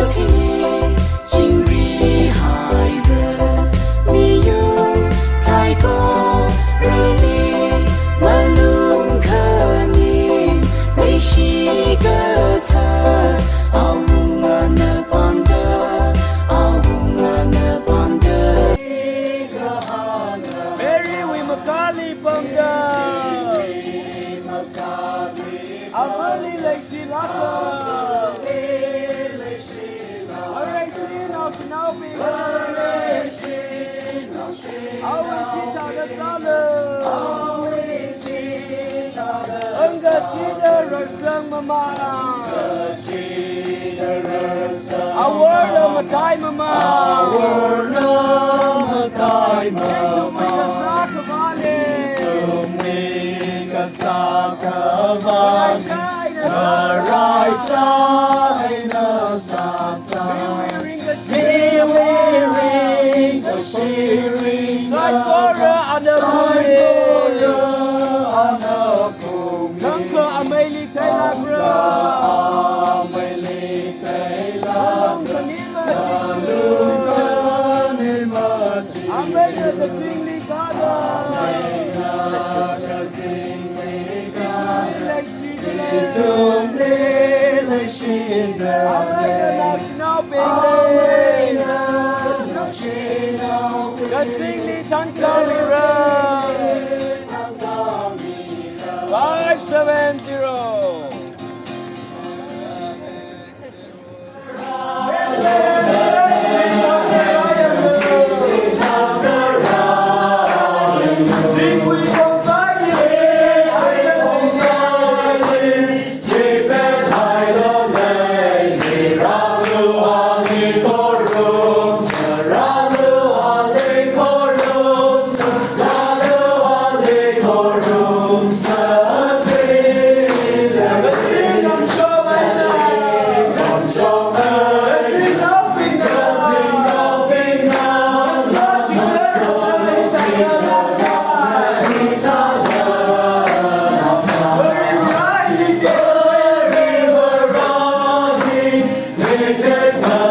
题，今日海热，你有在过热里，满路可你，没西个他，奥乌阿那邦的，奥乌阿那邦的。Mary we Makali Bangda Amali Lexi Laka Alright, now she now be Awi Chita the Sala Anga Chita Rasang Mama Awarda Matai Mama Matai Mama Sakavani, Marai China Sasa, we ring the shearing, Saikora Anapumi, Tanka Ameli Taylor, Ameli Taylor, Luka Ameli the Singly Gada. Singly Tankamira 570 Take